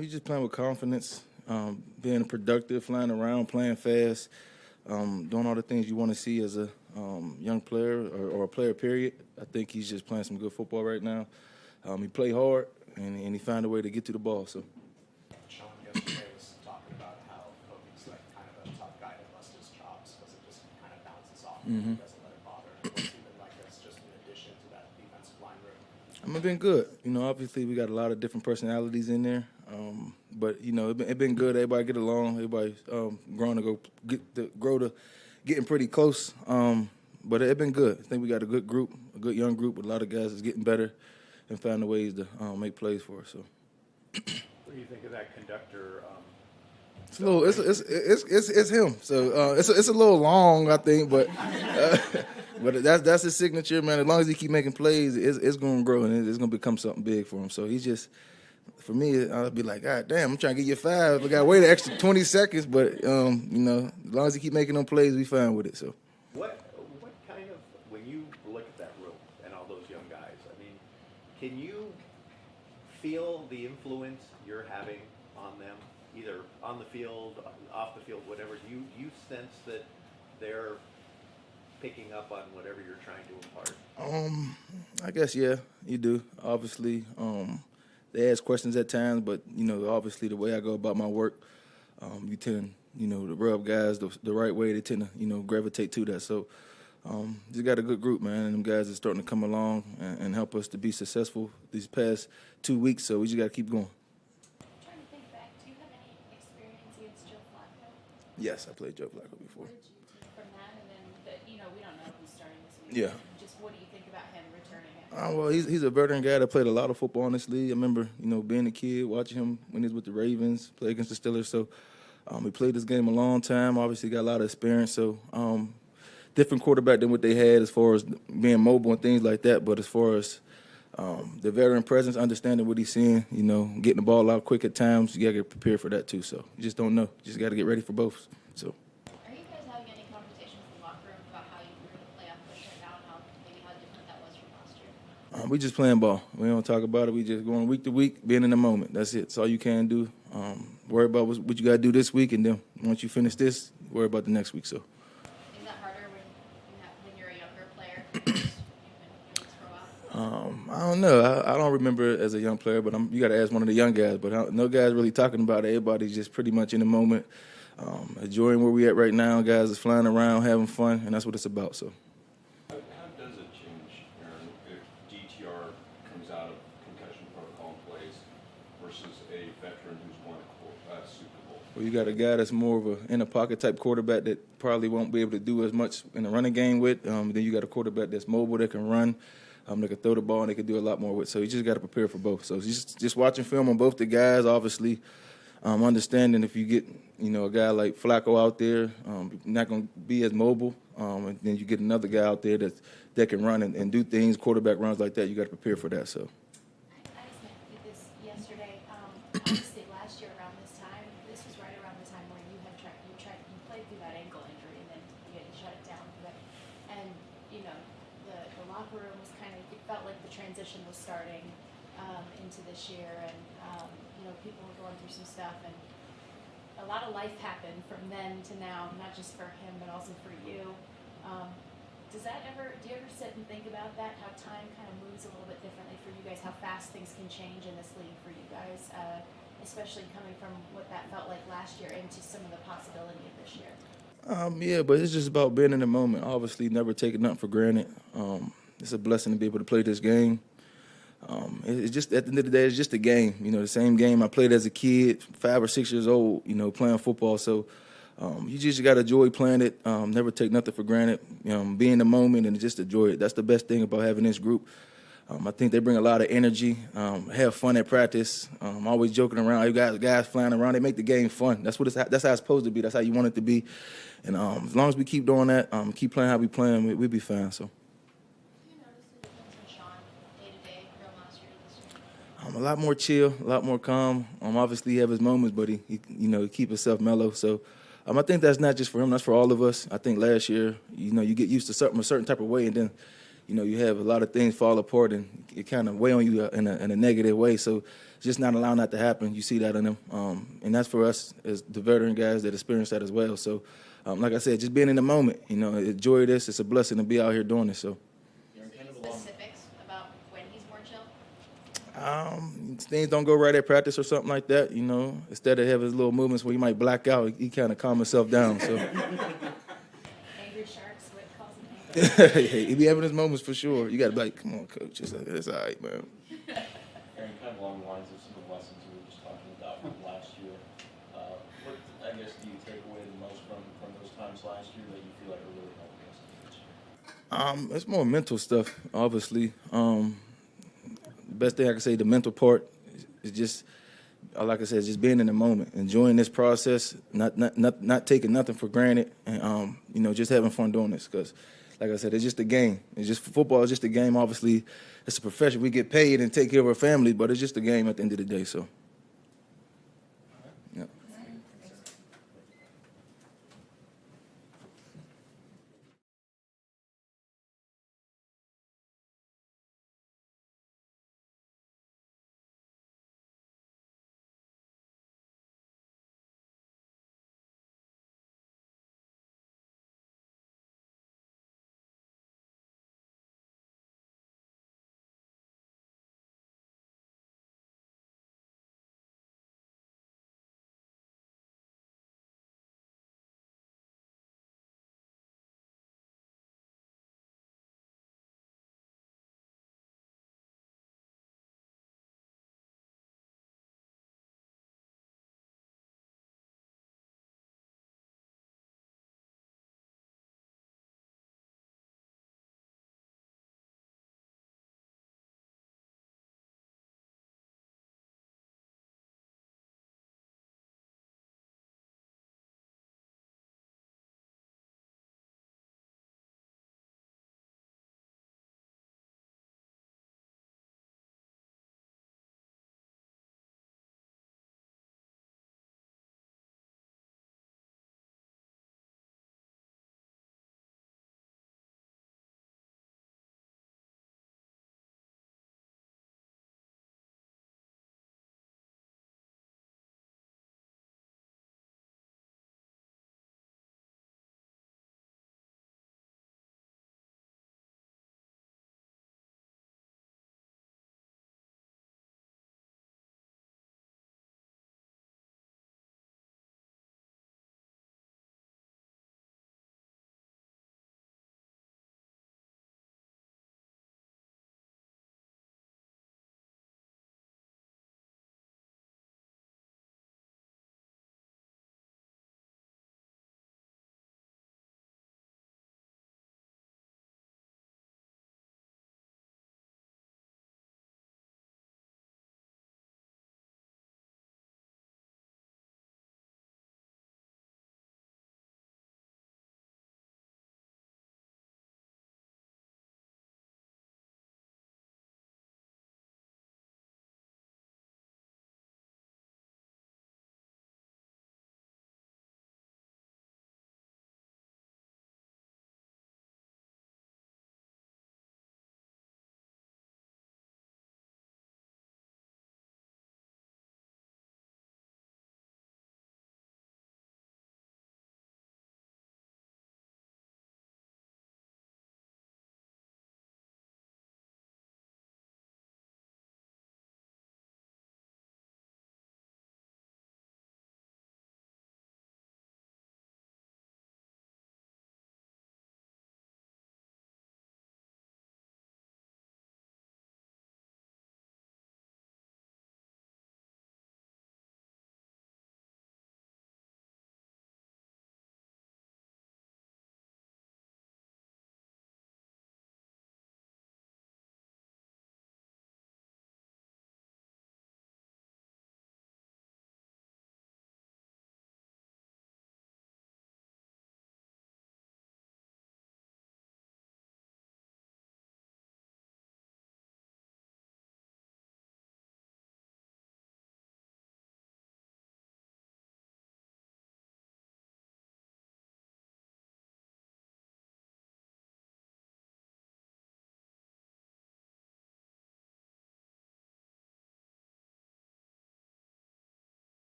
He's just playing with confidence, being productive, flying around, playing fast, doing all the things you want to see as a young player or a player, period. I think he's just playing some good football right now. He played hard, and he found a way to get to the ball. So. Sean yesterday was talking about how Kobe's like kind of a tough guy to bust his chops because it just kind of bounces off and he doesn't let it bother him. What's he been like that's just in addition to that defensive line room? It's been good. Obviously we got a lot of different personalities in there, but it been good. Everybody get along. Everybody's grown to grow to getting pretty close. But it been good. I think we got a good group, a good young group with a lot of guys that's getting better and finding ways to make plays for us. So. What do you think of that conductor? It's a little. It's him. So it's a little long, I think, but that's his signature, man. As long as he keep making plays, it's going to grow and it's going to become something big for him. So he's just, for me, I'll be like, God damn, I'm trying to get you 5. I got to wait an extra 20 seconds, but as long as he keep making them plays, we fine with it. So. What kind of, when you look at that room and all those young guys, I mean, can you feel the influence you're having on them, either on the field, off the field, whatever? Do you sense that they're picking up on whatever you're trying to impart? I guess, yeah, you do. Obviously, they ask questions at times, but, obviously the way I go about my work, you tend, to rub guys the right way. They tend to, gravitate to that. So just got a good group, man, and them guys are starting to come along and help us to be successful these past 2 weeks, so we just got to keep going. I'm trying to think back. Do you have any experience against Joe Flacco? Yes, I played Joe Flacco before. What did you take from that? And then, we don't know who's starting this week. Yeah. Just what do you think about him returning it? Well, he's a veteran guy that played a lot of football in this league. I remember, being a kid, watching him when he was with the Ravens, play against the Steelers. So he played this game a long time, obviously got a lot of experience. So different quarterback than what they had as far as being mobile and things like that. But as far as the veteran presence, understanding what he's seeing, getting the ball out quick at times, you got to get prepared for that too. So you just don't know. You just got to get ready for both. So. Are you guys having any conversations in the locker room about how you were going to play out push right now and how different that was from last year? We just playing ball. We don't talk about it. We just going week to week, being in the moment. That's it. That's all you can do. Worry about what you got to do this week, and then once you finish this, worry about the next week. So. Is that harder when you're a younger player? You've been for a while? I don't know. I don't remember it as a young player, but you got to ask one of the young guys. But no guys really talking about it. Everybody's just pretty much in the moment, enjoying where we at right now. Guys is flying around, having fun, and that's what it's about. So. How does it change, Aaron, if DTR comes out of concussion protocol and plays versus a veteran who's won a Super Bowl? Well, you got a guy that's more of a in-the-pocket type quarterback that probably won't be able to do as much in the running game with. Then you got a quarterback that's mobile, that can run, they can throw the ball, and they can do a lot more with. So you just got to prepare for both. So just watching film on both the guys, obviously, understanding if you get a guy like Flacco out there, not going to be as mobile, and then you get another guy out there that can run and do things, quarterback runs like that. You got to prepare for that. So. I just did this yesterday. Obviously, last year around this time, this was right around the time where you played through that ankle injury and then you shut it down. And the locker room was it felt like the transition was starting into this year, and people were going through some stuff, and a lot of life happened from then to now, not just for him but also for you. Do you ever sit and think about that, how time kind of moves a little bit differently for you guys, how fast things can change in this league for you guys, especially coming from what that felt like last year into some of the possibility of this year? Yeah, but it's just about being in the moment. Obviously, never taking nothing for granted. It's a blessing to be able to play this game. It's just, at the end of the day, it's just a game. The same game I played as a kid, 5 or 6 years old, playing football. So you just got to enjoy playing it, never take nothing for granted, be in the moment and just enjoy it. That's the best thing about having this group. I think they bring a lot of energy, have fun at practice, always joking around. You got guys flying around. They make the game fun. That's how it's supposed to be. That's how you want it to be. And as long as we keep doing that, keep playing how we playing, we'll be fine. So. A lot more chill, a lot more calm. Obviously, he have his moments, but he keep himself mellow. So, I think that's not just for him; that's for all of us. I think last year, you get used to something a certain type of way, and then you have a lot of things fall apart and it kind of weigh on you in a negative way. So just not allowing that to happen. You see that in them, and that's for us as the veteran guys that experience that as well. So, like I said, just being in the moment. Enjoy this. It's a blessing to be out here doing this. So. Specifics about when he's more chill? Things don't go right at practice or something like that. Instead of having his little movements where he might black out, he kind of calm himself down. So. Angry sharks, what calls him angry? He be having his moments for sure. You got to be like, come on, coach, it's all right, man. Aaron, kind of along the lines of some of the lessons you were just talking about from last year, what, I guess, do you take away the most from those times last year that you feel like are really helping us this year? It's more mental stuff, obviously. The best thing I can say, the mental part is just, like I said, just being in the moment, enjoying this process, not taking nothing for granted, and just having fun doing this. Because, like I said, it's just a game. It's just football is just a game. Obviously, it's a profession. We get paid and take care of our family, but it's just a game at the end of the day. So.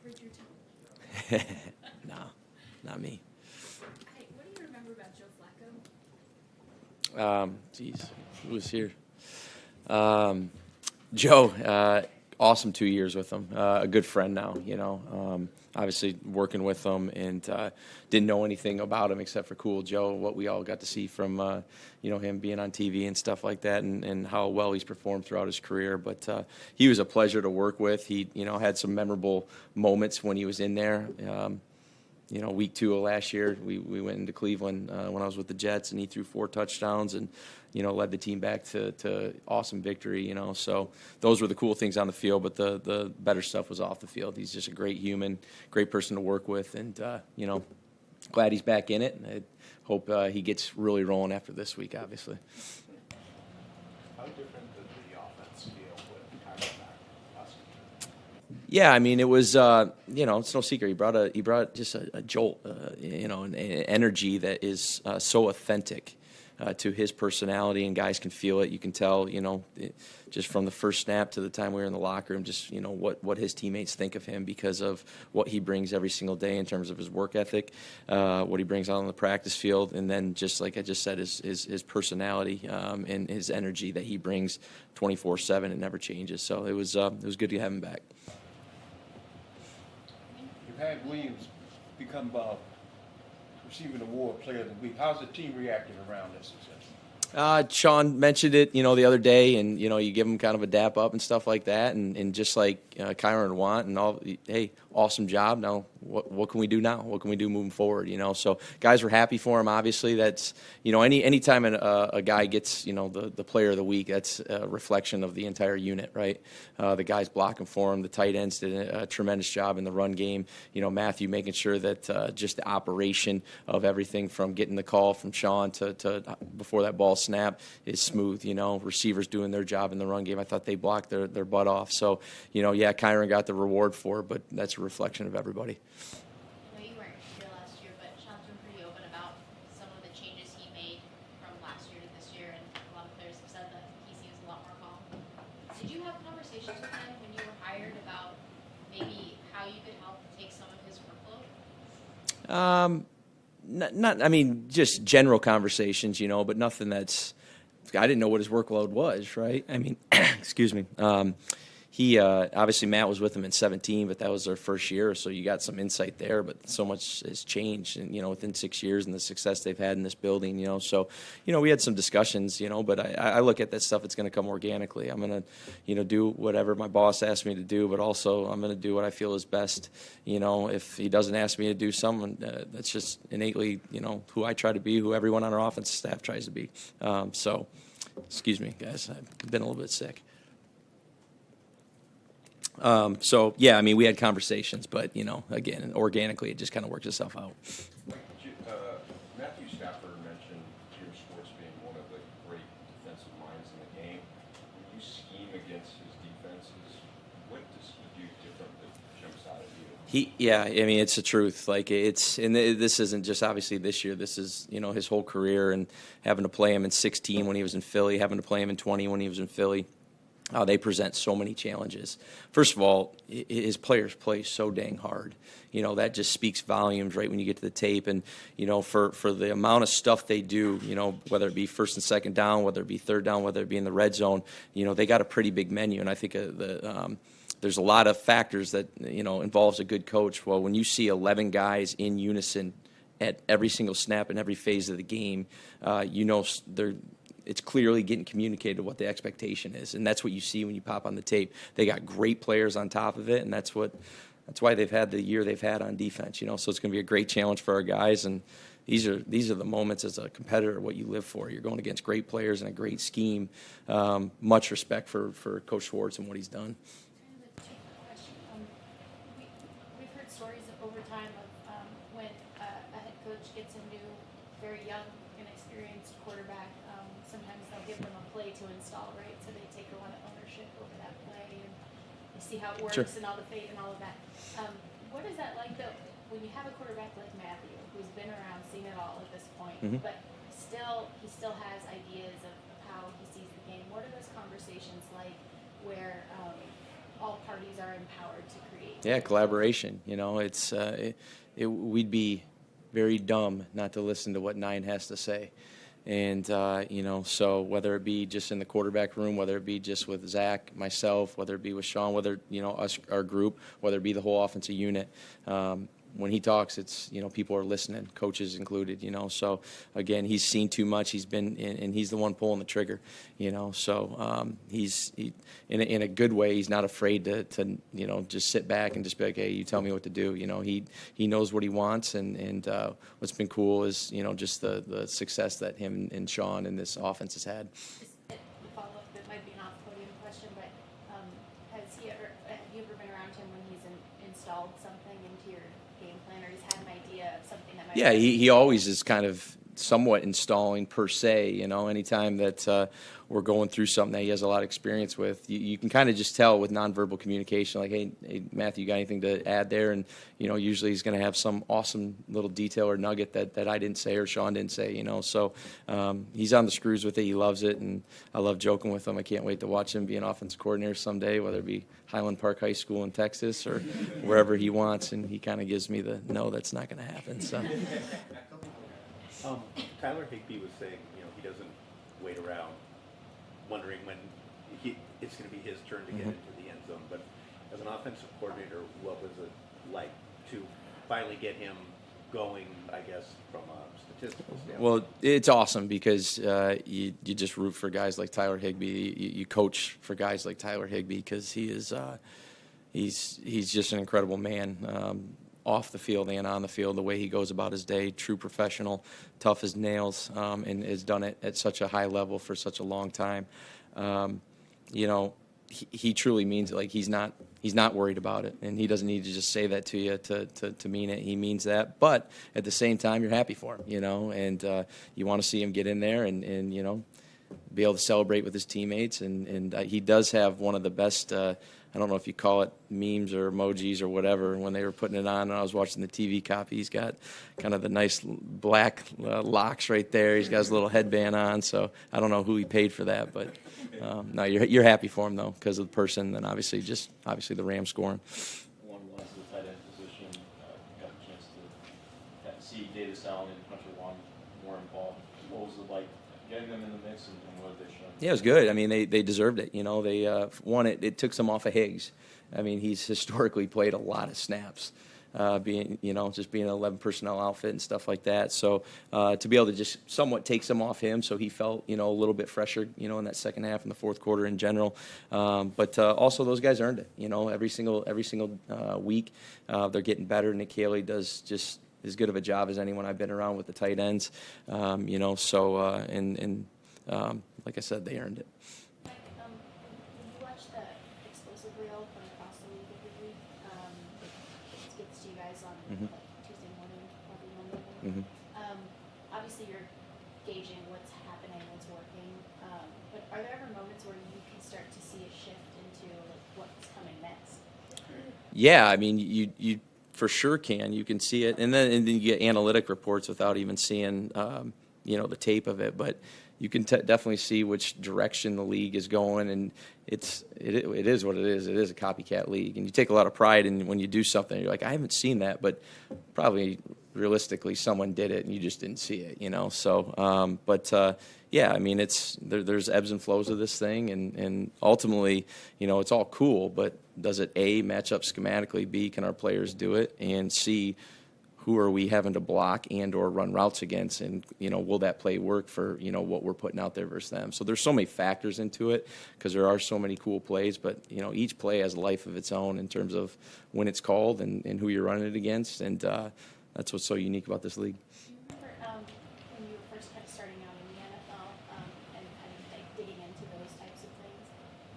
heard your tone. No, not me. Hey, what do you remember about Joe Flacco? Geez, who was here? Joe, awesome 2 years with him. A good friend now, you know. Obviously working with him, and didn't know anything about him except for Cool Joe, what we all got to see from, you know, him being on TV and stuff like that, and how well he's performed throughout his career. But he was a pleasure to work with. He, you know, had some memorable moments when he was in there. You know, week 2 of last year, we went into Cleveland when I was with the Jets, and he threw 4 touchdowns and, you know, led the team back to awesome victory, you know. So those were the cool things on the field, but the better stuff was off the field. He's just a great human, great person to work with, and, you know, glad he's back in it. And I hope he gets really rolling after this week, obviously. How different did the offense feel with Kyler back last week? Yeah, I mean, it was, you know, it's no secret. He brought just a jolt, you know, an energy that is so authentic to his personality, and guys can feel it. You can tell, you know, just from the first snap to the time we were in the locker room, just, you know, what his teammates think of him because of what he brings every single day in terms of his work ethic, what he brings out on the practice field, and then just like I just said, his personality and his energy that he brings 24/7 and never changes. So it was good to have him back. You've had Williams become receiving award player of the week. How's the team reacting around this success? Sean mentioned it, you know, the other day, and, you know, you give him kind of a dap up and stuff like that, and just like Kyron want and all, hey, awesome job. Now, what can we do now? What can we do moving forward? You know, so guys were happy for him. Obviously, that's, you know, anytime a guy gets, you know, the player of the week, that's a reflection of the entire unit, right? The guys blocking for him, the tight ends did a tremendous job in the run game. You know, Matthew making sure that just the operation of everything from getting the call from Sean to before that ball snap is smooth. You know, receivers doing their job in the run game. I thought they blocked their butt off. So, you know, yeah, Kyron got the reward for it, but that's a reflection of everybody. I know you weren't here last year, but Sean's been pretty open about some of the changes he made from last year to this year, and a lot of players have said that he seems a lot more calm. Did you have conversations with him when you were hired about maybe how you could help take some of his workload? I mean, just general conversations, you know, but nothing that's, I didn't know what his workload was, right? I mean, excuse me. He obviously Matt was with him in 17, but that was their first year, so you got some insight there. But so much has changed, and, you know, within 6 years and the success they've had in this building, you know. So, you know, we had some discussions, you know, but I look at that stuff. It's going to come organically. I'm going to, you know, do whatever my boss asks me to do, but also I'm going to do what I feel is best. You know, if he doesn't ask me to do something, that's just innately, you know, who I try to be, who everyone on our offensive staff tries to be. So, excuse me, guys, I've been a little bit sick. So, yeah, I mean, we had conversations, but, you know, again, organically, it just kind of works itself out. Matthew Stafford mentioned Jim Schwartz being one of the great defensive minds in the game. When you scheme against his defenses, what does he do different that jumps out at you? Yeah, I mean, it's the truth. Like, this isn't just obviously this year. This is, you know, his whole career, and having to play him in 16 when he was in Philly, having to play him in 20 when he was in Philly. They present so many challenges. First of all, his players play so dang hard. You know, that just speaks volumes right when you get to the tape. And, you know, for the amount of stuff they do, you know, whether it be first and second down, whether it be third down, whether it be in the red zone, you know, they got a pretty big menu. And I think there's a lot of factors that, you know, involves a good coach. Well, when you see 11 guys in unison at every single snap in every phase of the game, you know, it's clearly getting communicated what the expectation is, and that's what you see when you pop on the tape. They got great players on top of it, and that's why they've had the year they've had on defense. You know, so it's going to be a great challenge for our guys, and these are the moments as a competitor what you live for. You're going against great players and a great scheme. Much respect for Coach Schwartz and what he's done. Kind of a two-part question. We've heard stories of overtime of when a head coach gets a new, very young, inexperienced quarterback. Sometimes they'll give them a play to install, right? So they take a lot of ownership over that play, and you see how it works. Sure. And all the faith and all of that. What is that like, though, when you have a quarterback like Matthew, who's been around, seen it all at this point, Mhm. but he still has ideas of how he sees the game? What are those conversations like where all parties are empowered to create. Yeah, collaboration. You know, we'd be very dumb not to listen to what 9 has to say. And, you know, so whether it be just in the quarterback room, whether it be just with Zach, myself, whether it be with Sean, whether, you know, us, our group, whether it be the whole offensive unit, when he talks, it's, you know, people are listening, coaches included, you know. So, again, he's seen too much. He's been, and he's the one pulling the trigger, you know. So in a good way, he's not afraid to you know, just sit back and just be like, hey, you tell me what to do. You know, he knows what he wants, and what's been cool is, you know, just the success that him and Sean and this offense has had. Just a follow-up that might be an off-podium question, but have you ever been around him when he's installed something into your game plan, or he's had an idea of something that might? Yeah, he always is kind of somewhat installing per se. You know, anytime that we're going through something that he has a lot of experience with, you can kind of just tell with nonverbal communication, like, hey, Matthew, you got anything to add there? And, you know, usually he's going to have some awesome little detail or nugget that I didn't say or Sean didn't say, you know. So he's on the screws with it. He loves it, and I love joking with him. I can't wait to watch him be an offensive coordinator someday, whether it be Highland Park High School in Texas or wherever he wants, and he kind of gives me the, no, that's not going to happen. So. Tyler Higbee was saying, you know, he doesn't wait around wondering when it's going to be his turn to get into the end zone. But as an offensive coordinator, what was it like to finally get him going, I guess, from a statistical standpoint? Well, it's awesome because you just root for guys like Tyler Higbee. You coach for guys like Tyler Higbee because he is he's just an incredible man. Off the field and on the field, the way he goes about his day, true professional, tough as nails, and has done it at such a high level for such a long time. You know, he truly means it. Like, he's not worried about it, and he doesn't need to just say that to you to mean it. He means that, but at the same time, you're happy for him, you know, and you want to see him get in there and you know, be able to celebrate with his teammates, and he does have one of the best. I don't know if you call it memes or emojis or whatever. When they were putting it on, and I was watching the TV copy, he's got kind of the nice black locks right there. He's got his little headband on, so I don't know who he paid for that, but no, you're happy for him though because of the person, and obviously the Rams scoring. One was the tight end position. Got a chance to see Davis Allen and Hunter Long more involved. What was it like getting them in the mix, and what did they show? Yeah, it was good. I mean, they deserved it. You know, they won it. It took some off of Higgs. I mean, he's historically played a lot of snaps, being, you know, just being an 11 personnel outfit and stuff like that. So to be able to just somewhat take some off him, so he felt, you know, a little bit fresher, you know, in that second half and the fourth quarter in general. But also those guys earned it. You know, every single week they're getting better. Nick Haley does just as good of a job as anyone I've been around with the tight ends. You know, so like I said, they earned it. Mike, when you watch the explosive reel from across the league every week, it gets to you guys on like Tuesday morning, probably Monday. Obviously, you're gauging what's happening, what's working. But are there ever moments where you can start to see a shift into like what's coming next? Yeah, I mean, you for sure can. You can see it, and then you get analytic reports without even seeing, you know, the tape of it. But you can definitely see which direction the league is going, and it is what it is. It is a copycat league, and you take a lot of pride in when you do something. You're like, I haven't seen that, but probably realistically, someone did it, and you just didn't see it, you know. So, yeah, I mean, there's ebbs and flows of this thing, and ultimately, you know, it's all cool, but does it A, match up schematically? B, can our players do it? And C, who are we having to block and or run routes against, and, you know, will that play work for, you know, what we're putting out there versus them? So there's so many factors into it because there are so many cool plays, but, you know, each play has a life of its own in terms of when it's called and who you're running it against, and that's what's so unique about this league. Do you remember when you were first kind of starting out in the NFL and kind of like digging into those types of things,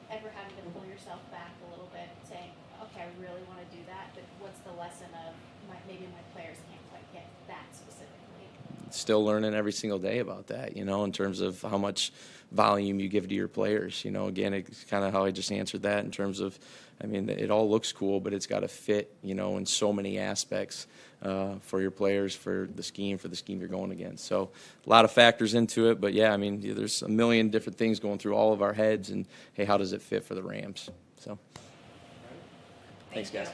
ever having to pull yourself back a little bit, saying, okay, I really want to do that, but what's the lesson of maybe my players can't quite get that specifically? Still learning every single day about that, you know, in terms of how much volume you give to your players. You know, again, it's kind of how I just answered that in terms of, I mean, it all looks cool, but it's got to fit, you know, in so many aspects for your players, for the scheme you're going against. So a lot of factors into it, but yeah, I mean, there's a million different things going through all of our heads, and hey, how does it fit for the Rams? So. Thanks, guys.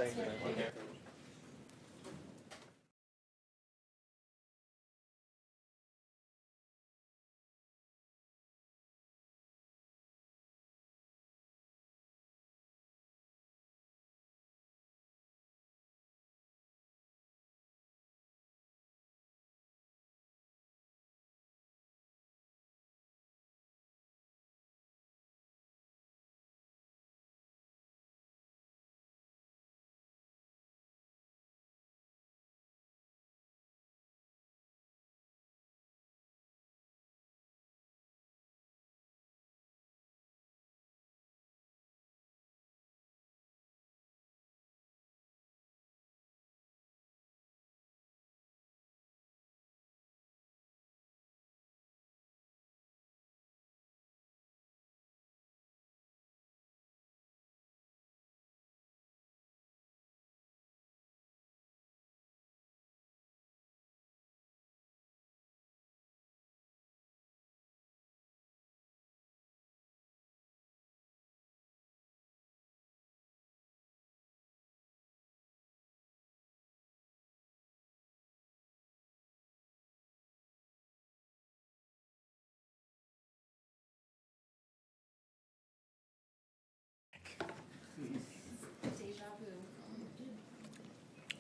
Deja vu.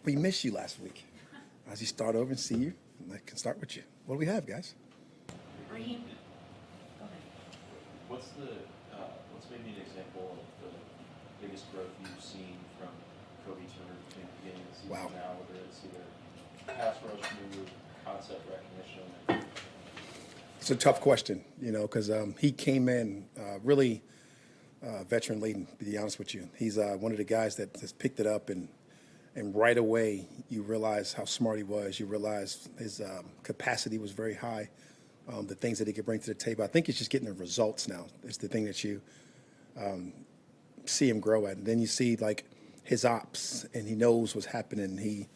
We missed you last week. As you start over and see you, I can start with you. What do we have, guys? Raheem, go ahead. What's maybe an example of the biggest growth you've seen from Kobe Turner between the beginning of the season Wow. and now, whether it's either pass rush move, concept recognition? It's a tough question, because he came in really veteran laden, to be honest with you. He's one of the guys that has picked it up, and right away you realize how smart he was. You realize his capacity was very high, the things that he could bring to the table. I think he's just getting the results now. It's the thing that you see him grow at. And then you see, like, his ops, and he knows what's happening. He,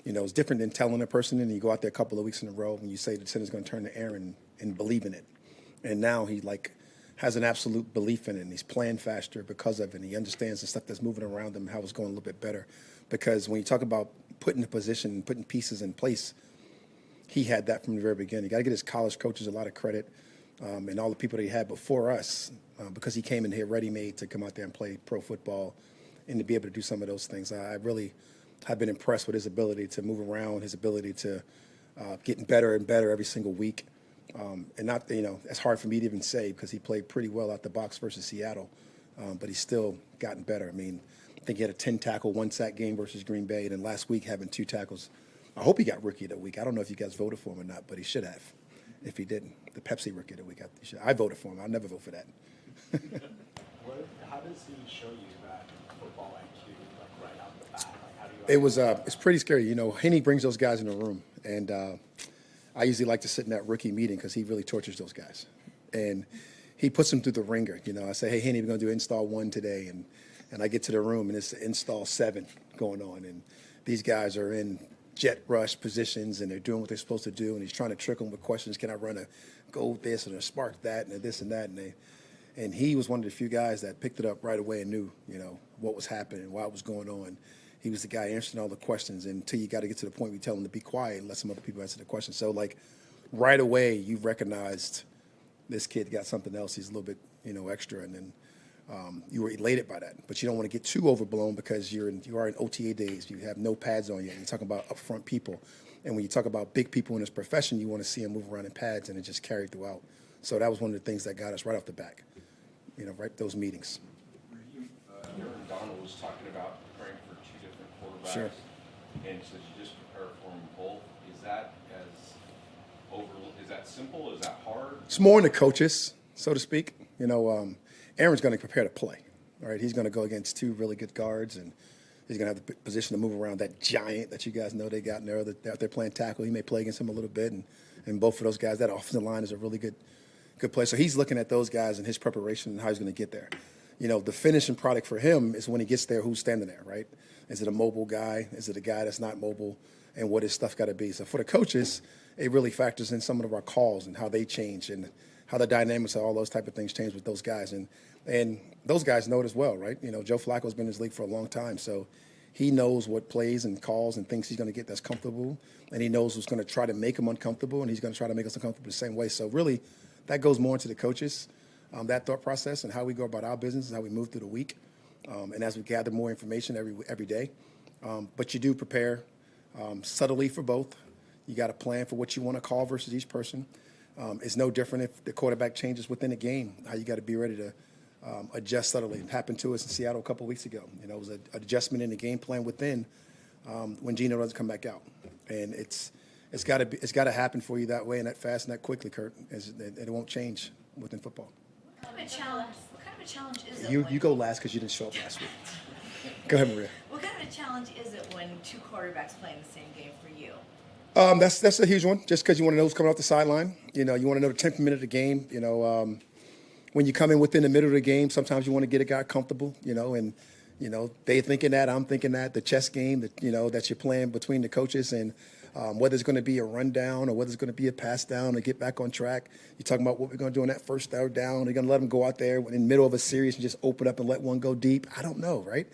it's different than telling a person, and you go out there a couple of weeks in a row and you say the center's going to turn the air and believe in it. And now he, has an absolute belief in it, and he's playing faster because of it. And he understands the stuff that's moving around him, how it's going a little bit better. Because when you talk about putting the position, putting pieces in place, he had that from the very beginning. You got to get his college coaches a lot of credit, and all the people that he had before us, because he came in here ready-made to come out there and play pro football and to be able to do some of those things. I really have been impressed with his ability to move around, his ability to getting better and better every single week. And not, it's hard for me to even say because he played pretty well out the box versus Seattle, but he's still gotten better. I mean, I think he had a 10-tackle, 1-sack game versus Green Bay, and then last week having 2 tackles. I hope he got Rookie of the Week. I don't know if you guys voted for him or not, but he should have. If he didn't, the Pepsi Rookie of the Week, I voted for him. I'll never vote for that. How does he show you that football IQ, right out the bat? How do you? It's pretty scary. Henny brings those guys in the room, and I usually like to sit in that rookie meeting because he really tortures those guys, and he puts them through the ringer. I say, hey, Henny, we're going to do install 1 today, and I get to the room, and it's install 7 going on, and these guys are in jet rush positions, and they're doing what they're supposed to do, and he's trying to trick them with questions. Can I run a go this and a spark that and a this and that? And he was one of the few guys that picked it up right away and knew, what was happening, why it was going on. He was the guy answering all the questions, and until you got to get to the point where you tell him to be quiet and let some other people answer the questions. So, right away, you recognized this kid got something else. He's a little bit, extra, and then you were elated by that. But you don't want to get too overblown because you are in OTA days. You have no pads on yet. You're talking about upfront people. And when you talk about big people in this profession, you want to see them move around in pads, and it just carried throughout. So that was one of the things that got us right off the back, right, those meetings. Aaron Donald was talking about preparing for 2 different quarterbacks. Sure. And says you just prepare for them both. Is that is that simple? Is that hard? It's more in the coaches, so to speak. Aaron's going to prepare to play. All right, he's going to go against 2 really good guards, and he's going to have the position to move around that giant that you guys know they got in there. Out there playing tackle, he may play against him a little bit, and both of those guys, that offensive line is a really good play. So he's looking at those guys and his preparation and how he's going to get there. The finishing product for him is when he gets there, who's standing there, right? Is it a mobile guy? Is it a guy that's not mobile? And what his stuff got to be. So for the coaches, it really factors in some of our calls and how they change and how the dynamics of all those type of things change with those guys. And those guys know it as well, right? Joe Flacco's been in this league for a long time, so he knows what plays and calls and things he's going to get that's comfortable, and he knows what's going to try to make him uncomfortable, and he's going to try to make us uncomfortable the same way. So really, that goes more into the coaches, that thought process and how we go about our business and how we move through the week, and as we gather more information every day. But you do prepare subtly for both. You got to plan for what you want to call versus each person. It's no different if the quarterback changes within a game, how you got to be ready to adjust subtly. It happened to us in Seattle a couple of weeks ago. It was an adjustment in the game plan within when Geno doesn't come back out. And it's got to happen for you that way and that fast and that quickly, Kurt. It won't change within football. What kind of a challenge is it? You go last because you didn't show up last week. Go ahead, Maria. What kind of a challenge is it when two quarterbacks play in the same game for you? That's a huge one, just because you want to know who's coming off the sideline. You want to know the temperament of the game. When you come in within the middle of the game, sometimes you want to get a guy comfortable, and they thinking that, I'm thinking that, the chess game that you're playing between the coaches, and whether it's going to be a rundown or whether it's going to be a pass down or get back on track. You're talking about what we're going to do on that first third down. They're going to let them go out there in the middle of a series and just open up and let one go deep. I don't know, right?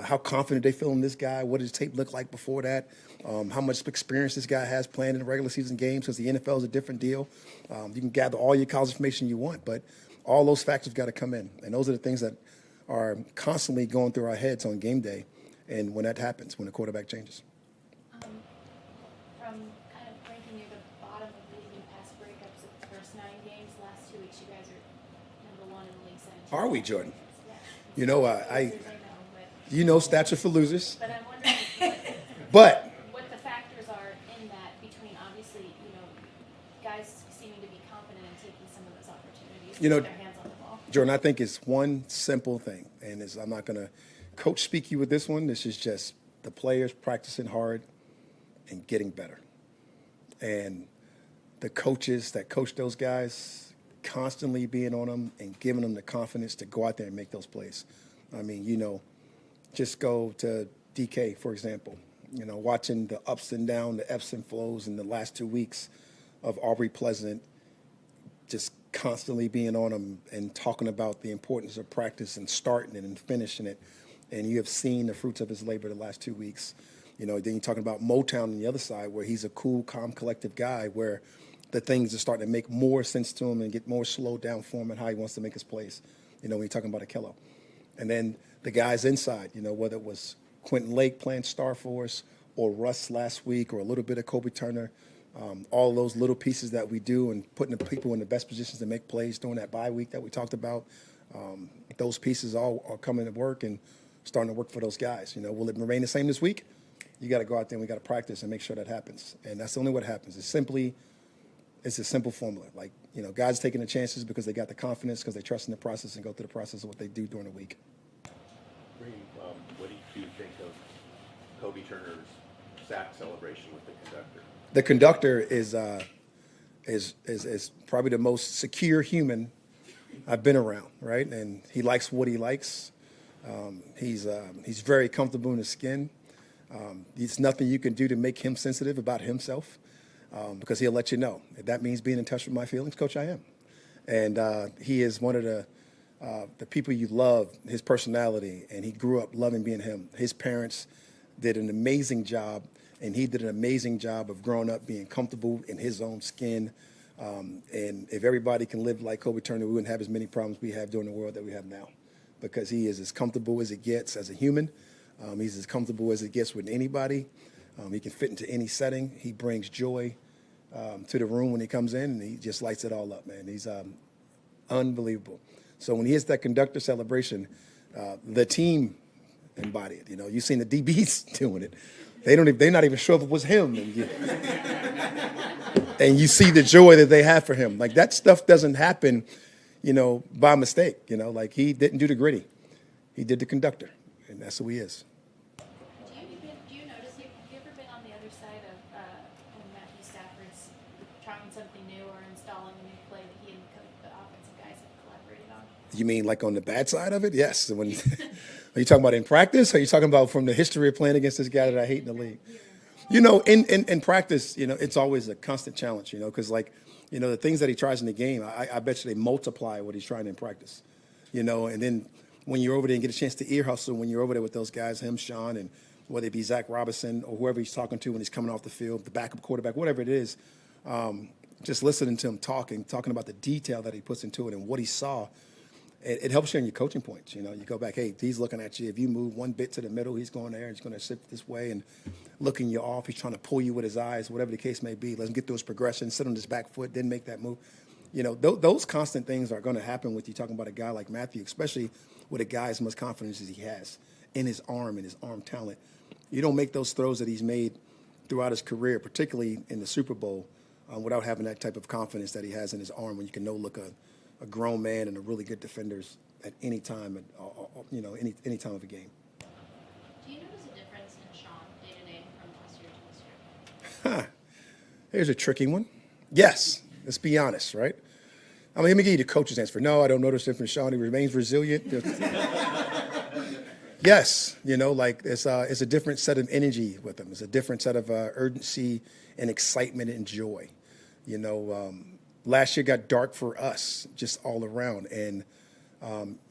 How confident they feel in this guy. What does tape look like before that? How much experience this guy has playing in the regular season games, because the NFL is a different deal. You can gather all your college information you want, but all those factors got to come in. And those are the things that are constantly going through our heads on game day. And when that happens, when the quarterback changes. From kind of ranking near the bottom of the league in pass breakups of the first 9 games, last 2 weeks you guys are number 1 in the league center. Are we, Jordan? Yeah. Stature for losers. But I'm wondering But what the factors are in that between, obviously, guys seeming to be confident in taking some of those opportunities to get their hands on the ball. Jordan, I think it's one simple thing, and I'm not going to coach speak you with this one. This is just the players practicing hard and getting better. And the coaches that coach those guys constantly being on them and giving them the confidence to go out there and make those plays. I mean, just go to DK, for example, watching the ups and downs, the ebbs and flows in the last 2 weeks of Aubrey Pleasant, just constantly being on them and talking about the importance of practice and starting it and finishing it. And you have seen the fruits of his labor the last 2 weeks. Then you're talking about Motown on the other side, where he's a cool, calm, collective guy, where the things are starting to make more sense to him and get more slowed down for him and how he wants to make his plays, when you're talking about Akello. And then the guys inside, whether it was Quentin Lake playing star for us or Russ last week or a little bit of Kobe Turner, all those little pieces that we do and putting the people in the best positions to make plays during that bye week that we talked about, those pieces all are coming to work and starting to work for those guys. Will it remain the same this week? You got to go out there and we got to practice and make sure that happens. And that's the only what happens. It's a simple formula. Guys taking the chances because they got the confidence, because they trust in the process and go through the process of what they do during the week. Raheem, what do you think of Kobe Turner's sack celebration with the conductor? The conductor is probably the most secure human I've been around, right? And he likes what he likes. He's very comfortable in his skin. There's nothing you can do to make him sensitive about himself, because he'll let you know. If that means being in touch with my feelings, Coach, I am. And he is one of the people you love, his personality, and he grew up loving being him. His parents did an amazing job, and he did an amazing job of growing up being comfortable in his own skin. And if everybody can live like Kobe Turner, we wouldn't have as many problems we have during the world that we have now, because he is as comfortable as it gets as a human. He's as comfortable as it gets with anybody. He can fit into any setting. He brings joy to the room when he comes in, and he just lights it all up, man. He's unbelievable. So when he hits that conductor celebration, the team embody it. You've seen the DBs doing it. They're not even sure if it was him. And you see the joy that they have for him. That stuff doesn't happen, by mistake. He didn't do the gritty. He did the conductor, and that's who he is. Do you notice, have you ever been on the other side of when Matthew Stafford's trying something new or installing a new play that he and the offensive guys have collaborated on? You mean on the bad side of it? Yes. When are you talking about in practice? Or are you talking about from the history of playing against this guy that I hate in the league? In practice, it's always a constant challenge, because the things that he tries in the game, I bet you they multiply what he's trying in practice, and then when you're over there and get a chance to ear hustle, when you're over there with those guys, him, Sean, and whether it be Zach Robinson or whoever he's talking to when he's coming off the field, the backup quarterback, whatever it is, just listening to him talking about the detail that he puts into it and what he saw, it helps you in your coaching points. You know, you go back, hey, he's looking at you. If you move one bit to the middle, he's going there. He's going to sit this way and looking you off. He's trying to pull you with his eyes, whatever the case may be. Let him get through his progression, sit on his back foot, then make that move. You know, those constant things are going to happen with you talking about a guy like Matthew, especially with a guy as much confidence as he has in his arm and his arm talent. You don't make those throws that he's made throughout his career, particularly in the Super Bowl, without having that type of confidence that he has in his arm when you can look a grown man and a really good defenders at any time, any time of a game. Do you notice a difference in Sean day-to-day from last year to this year? Here's a tricky one. Yes, let's be honest, right? I mean, let me give you the coach's answer. No, I don't notice a difference. Sean, he remains resilient. Yes, it's a different set of energy with him. It's a different set of urgency and excitement and joy. Last year got dark for us just all around. And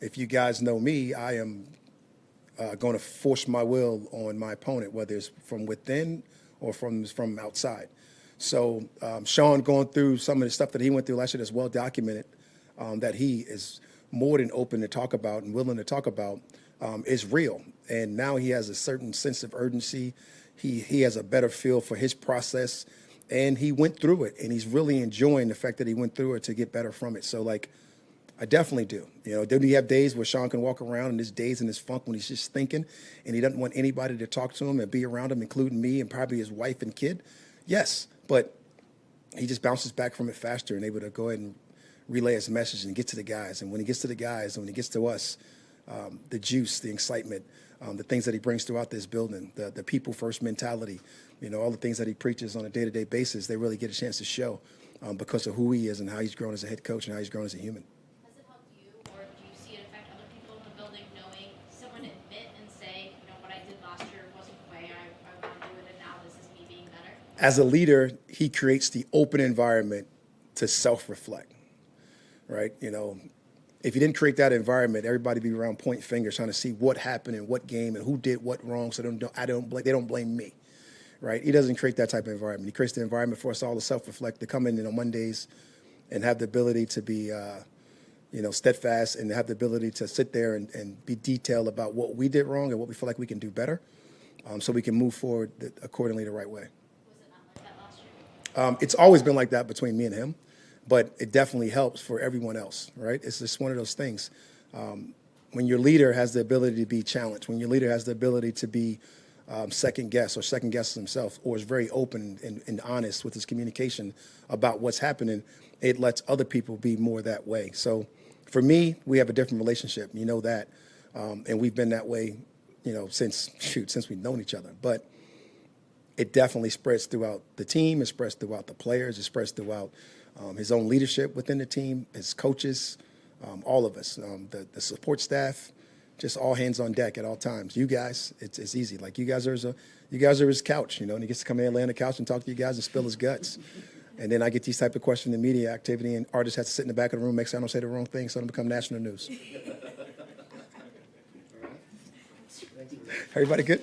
if you guys know me, I am going to force my will on my opponent, whether it's from within or from outside. So Sean going through some of the stuff that he went through last year that's well documented, that he is more than open to talk about and willing to talk about, is real. And now he has a certain sense of urgency. He has a better feel for his process, and he went through it, and he's really enjoying the fact that he went through it to get better from it. So, I definitely do. Then you have days where Sean can walk around in his days in his funk when he's just thinking, and he doesn't want anybody to talk to him and be around him, including me and probably his wife and kid. Yes, but he just bounces back from it faster and able to go ahead and relay his message and get to the guys. And when he gets to the guys and when he gets to us, the juice, the excitement, the things that he brings throughout this building, the people first mentality, all the things that he preaches on a day-to-day basis, they really get a chance to show because of who he is and how he's grown as a head coach and how he's grown as a human. Has it helped you, or do you see it affect other people in the building, knowing someone admit and say, what I did last year wasn't the way I want to do it, and now this is me being better? As a leader, he creates the open environment to self-reflect, right? If you didn't create that environment, everybody be around pointing fingers trying to see what happened in what game and who did what wrong. So they don't blame me, right? He doesn't create that type of environment. He creates the environment for us all to self-reflect, to come in on Mondays and have the ability to be, steadfast and have the ability to sit there and be detailed about what we did wrong and what we feel like we can do better, so we can move forward accordingly the right way. Was it not like that last year? It's always been like that between me and him. But it definitely helps for everyone else, right? It's just one of those things. When your leader has the ability to be challenged, when your leader has the ability to be second guess himself, or is very open and honest with his communication about what's happening, it lets other people be more that way. So for me, we have a different relationship, that, and we've been that way, since we've known each other. But it definitely spreads throughout the team, it spreads throughout the players, it spreads throughout his own leadership within the team, his coaches, all of us, the support staff, just all hands on deck at all times. You guys, it's easy. You guys are his couch, and he gets to come in, lay on the couch, and talk to you guys and spill his guts. And then I get these type of questions in media activity, and artists have to sit in the back of the room, make sure I don't say the wrong thing, so I don't become national news. Everybody good?